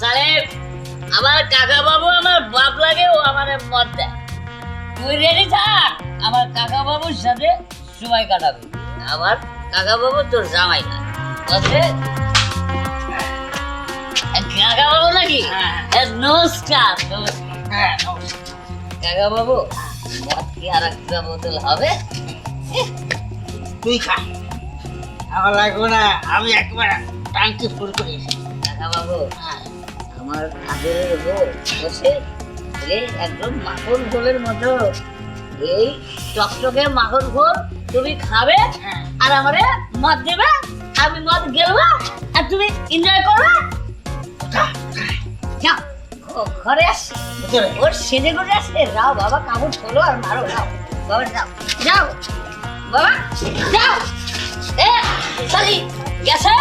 সাহেব আমার কাকা বাবু আমার বাপ লাগে, ও আমার মত দেয়। তুই রেডি থাক, আমার কাকা বাবুর সাথে সময় কাটাবি। আমার কাকা বাবু তোর জামাই না, বুঝলে? কাকা বাবু নাকি? নমস্কার। কাকা বাবু মদ কি আর একটা বোতল হবে? তুই খা, আমার লাগবে না, আমি একবার টাঙ্কি ফুল করেছি। কাকা বাবু আমার আদরের বউ বসে একদম মাখন ঘোলের মতো, এই চকচকে মাখন ঘোল তুমি খাবে আর আমারে মদ দেবে, আমি মদ গেলবো আর তুমি এনজয় করবে। যাও ঘরে আসি, ওর সেজে করে আসে। যাও বাবা, কাপড় খোলো আর মারো। যাও বাবা, যাও যাও বাবা, যাও। এ চলি গেছে।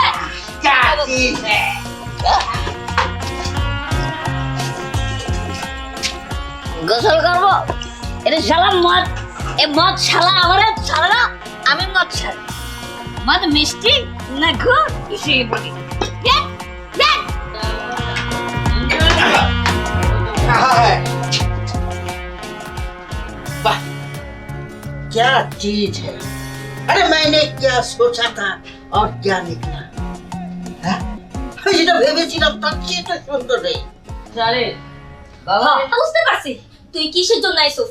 গোসল করবো, এটা শালা মদ, এ মদ শালা আমারে ছাড়ে না, আমি মদ ছাড়ি। মদ মিষ্টি না ঘুর কিছুই বলি। वाह, क्या चीज है। अरे मैंने क्या सोचा था और क्या निकला। যেটা ভেবেছিলাম তার চেয়ে তো সুন্দর নেই। চলে বাবা, বুঝতে পারছি তুই কিসের জন্য আইছস।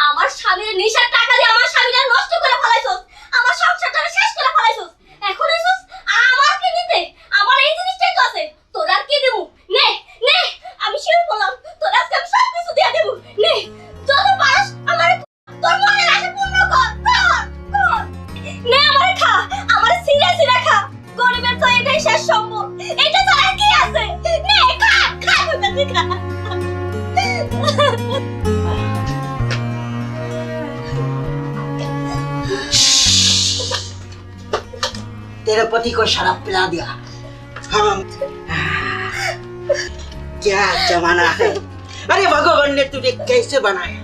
আমার স্বামীর নেশার টাকা দিয়ে আমার স্বামীরা নষ্ট করে ফেলাইছস, আমার সংসারটা শেষ করে ফেলাইছস। এখন আইছস আমাকে নিতে, আমার এই জিনিসটাই তো আছে, তোর আর কি দেব? নে নে, আমি শিওর বললাম তোর আজকে আমি সব কিছু দিয়ে দেব। নে যত পারস আমার তোর মনের আশা পূর্ণ কর, কর। নে আমারে খা, আমারে সিরা সিরা খা। গরিবের তো এটাই শেষ সম্বল, এটা ছাড়া আর কি আছে? নে খা, খা কইতাছি খা। तेरे पति को शराब पिला दिया। हम क्या जमाना है। अरे भगवान ने तुझे कैसे बनाया,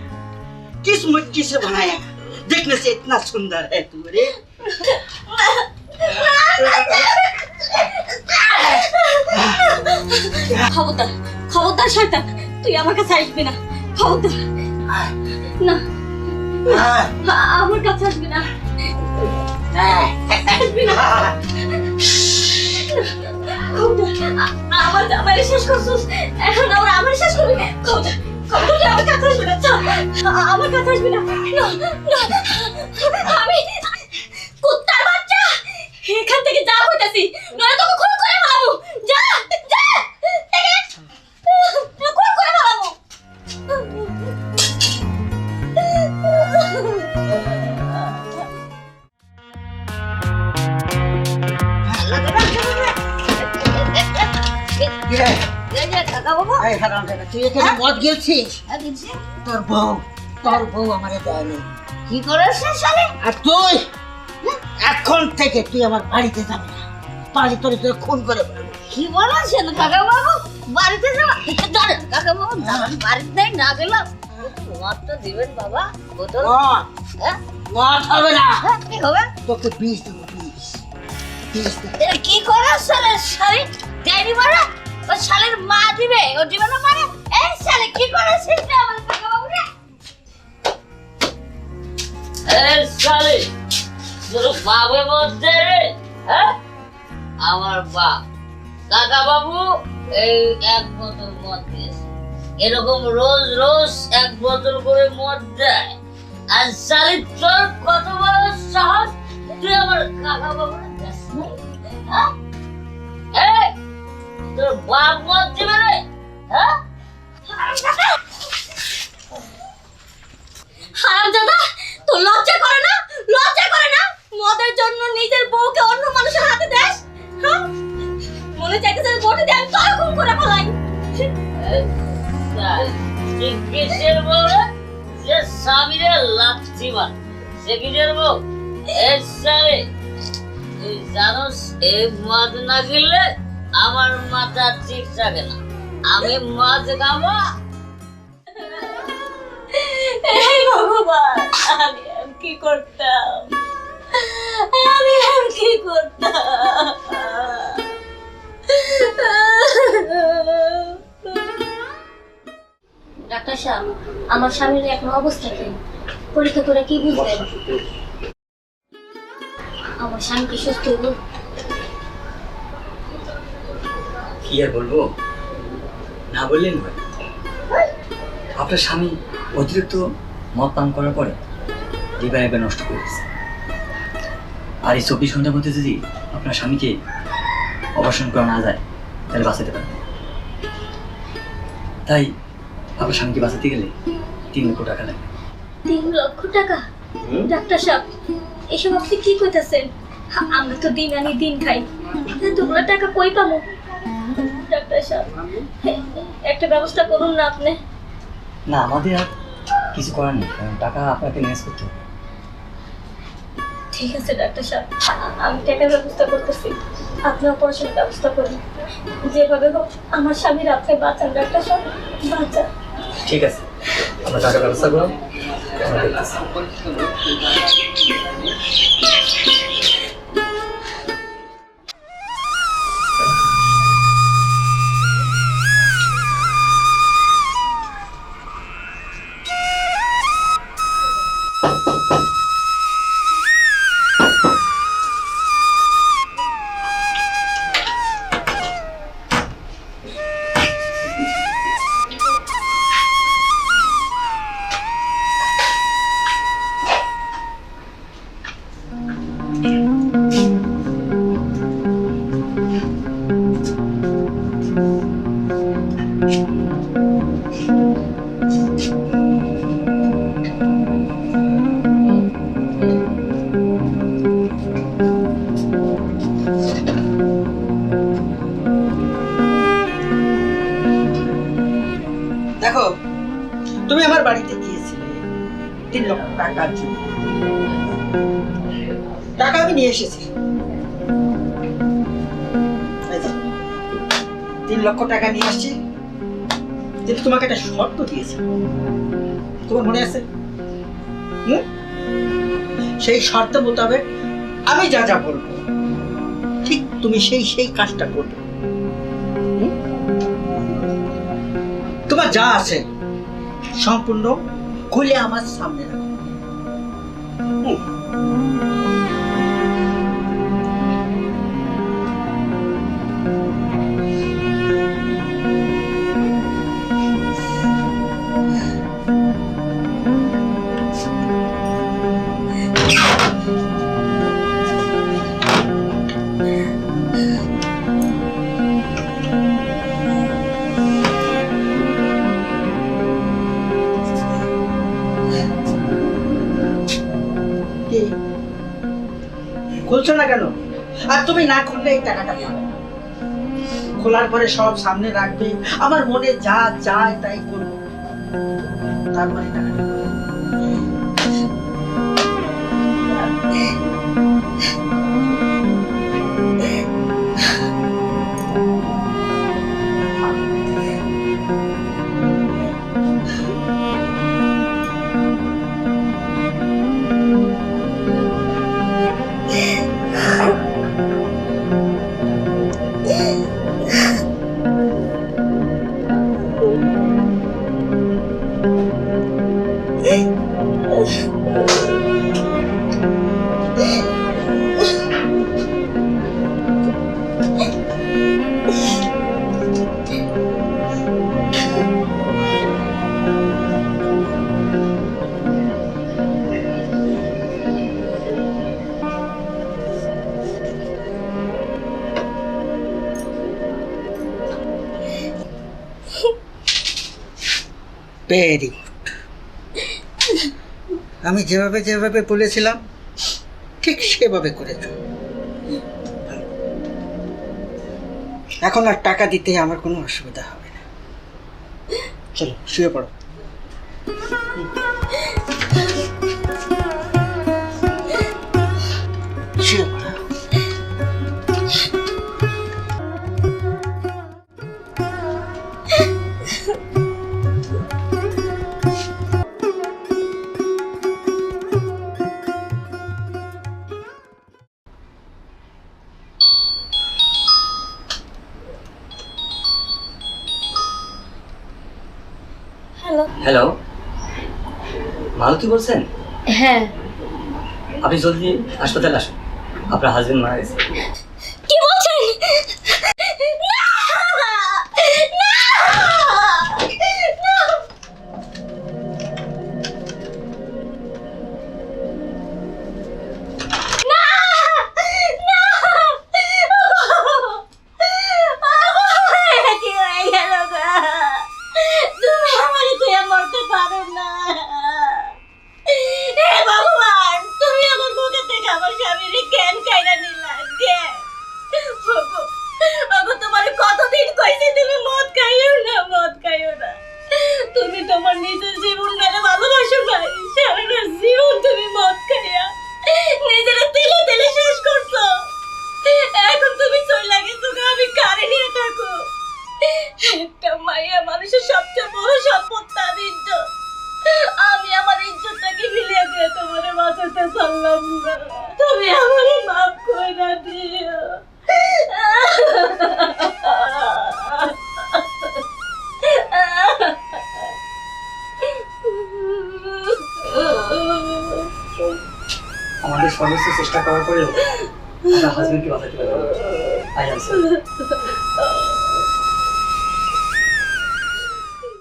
किस मिट्टी से बनाया, देखने से इतना सुंदर है तू। रे খবরদার খবরদার শয়তান, তুই আমার কাছে আসবি না, খবরদার না, আমার কাছে আসবি না, আসবি না। আমার জামাই শেষ করছিস, এখন আবার আমার শেষ করবি। খবরদার খবরদার, আমার কাছে আসবি না, আমার কাছে আসবি না। আমি কুত্তার বাচ্চা, এখান থেকে যা হইতাছি, নয়তো তোকে খুন করে ফেলাবো। যা যা, খুন করে ফেলাবো। কাকা বাবু তুই এখানে মদ গেলছিস, তোর বউ আমারে দেয়নি। কি করেছে শালে? আর তুই এখন থেকে তুই আমার বাড়িতে যাবি না, বাড়ি তোর খুন করে ফেলবো। কি বলেছেন কাকা বাবু? বাড়িতে যাওয়া? দাঁড়ান কাকা বাবু, দাঁড়ান, বাড়িতে না গেলাম মদ তো দিবেন বাবা, বোতল। হ্যাঁ মদ হবে না, কি হবে? তোকে বিষ দেবো, বিষ দেবো। এটা কি করেছে রে শালি? দেয়নি মানে ও শালের মা দিবে, ও দিবে না মানে? এই শালি কি করেছিস রে আমার কাকা বাবু রে? এই শালি তোর বাবার মধ্যে রে, হ্যাঁ আমার বাপ কাকা বাবু এই এক বোতল মদ দিয়েছে, এরকম রোজ রোজ এক বোতল করে মদ দেয়। আর শালি তোর কত বড় সাহস, তুই আমার কাকা বাবুরে দেশ নাই? হ্যাঁ এই তোর বাপ মদ দিবে রে? হ্যাঁ হারামজাদা, তোর লজ্জা করে না? লজ্জা করে না? মদের জন্য নিজের বউকে অন্য মানুষের হাতে দেস? হ্যাঁ, মনে চাইতেছে বটে দিয়ে আমি তোর খুন করে ফেলাই। তুই কিসের বউ রে? যে স্বামীরে লাথি মার, সে কিসের বউ? এই শালি তুই জানোস এই মদ না গেলে আমার মাথা ঠিক থাকে না, আমি মদ খাবো। এই ভগবান, আমি আর কি করতাম, আমি আর কি করতাম। ডাক্তার সাহেব, আমার স্বামীর এখন অবস্থা কি? পরীক্ষা করে কি বুঝলেন? আমার স্বামী কি সুস্থ হইব? কি আর বলবো, না বললেন হয়। আপনার স্বামী অতিরিক্ত মদ পান করার পরে লিভার একবার নষ্ট করে দিচ্ছে। আর এই 24 ঘন্টার মধ্যে যদি আপনার স্বামীকে অপারেশন করা না যায় তাহলে বাঁচাতে পারে। তাই আপনার স্বামীকে বাঁচাতে গেলে 3 লক্ষ টাকা লাগবে। 3 লক্ষ টাকা? ডাক্তার সাহেব, এসব আপনি কি কইতাছেন? আমরা তো দিন আনি দিন খাই, এতগুলো টাকা কই পাবো? ডাক্তার সাহেব, একটা ব্যবস্থা করুন না আপনি। না, আমাদের আর কিছু করার নেই, কারণ টাকা আপনাকে ম্যানেজ করতে হবে। ঠিক আছে ডাক্তার সাহেব, আমি টাকার ব্যবস্থা করতেছি, আপনি অপারেশনের ব্যবস্থা করুন। যেভাবে হোক আমার স্বামীর আপনি বাঁচান ডাক্তার সাহেব, বাঁচান। ঠিক আছে, আমরা টাকার ব্যবস্থা করলাম, আমরা দেখতেছি। দেখো, তুমি আমার বাড়িতে গিয়েছিলে 3 লক্ষ টাকার জন্য। টাকা আমি নিয়ে এসেছি। এই যে, 3 লক্ষ টাকা নিয়ে আসছি, কিন্তু তোমাকে একটা শর্ত দিয়েছি, তোমার মনে আছে? সেই শর্ত মোতাবেক আমি যা যা বলবো ঠিক তুমি সেই কাজটা করবে। তোমার যা আছে সম্পূর্ণ খুলে আমার সামনে রাখো। খুলছো না কেন? আর তুমি না খুললে এই টাকাটা পাবে। খোলার পরে সব সামনে রাখবে, আমার মনে যা যায় তাই করবো, তারপরে টাকাটা পাবে। Very good. আমি যেভাবে যেভাবে বলেছিলাম ঠিক সেভাবে করেছো। এখন আর টাকা দিতে আমার কোনো অসুবিধা হবে না। চলো শুয়ে পড়ো। শুয়ে পড়ো। হ্যালো, মালতী বলছেন? হ্যাঁ। আপনি জলদি হাসপাতালে আসুন, আপনার হাজবেন্ড মারা গেছে। কি বলছেন? না! না! না! কি হয়ে গেল গো? তুমি আমারে তুই মরতে পারো না। হে ভগবান, তুমি আমার বুকে থেকে আমার স্বামীরে কেন কাইরা নিলা? কেন? ওগো, ওগো, তোমারে কতদিন কইছি তুমি মদ খাইও না, মদ খাইও না। তুমি তোমার নিজের জীবন মেরে ভালোবাসো নাই, সারাটা জীবন তুমি মদ খাইয়া নিজের তেলে তেলে শেষ করছো। এখন তুমি চলে গেছো, আমি কারে নিয়ে থাকো? একটা মাইয়া মানুষের সবচেয়ে বড় সম্পদ তার ইজ্জত। আমি আমার ইজ্জতটাকে মিলিয়ে দিয়ে তোমারে বাঁচাতে পারলাম না। তুমি আমারে মাফ করে দিও। আমাদের সর্বোচ্চ চেষ্টা করার পরেও আপনার হাজবেন্ডকে বাঁচাতে পারবেন। I am sorry.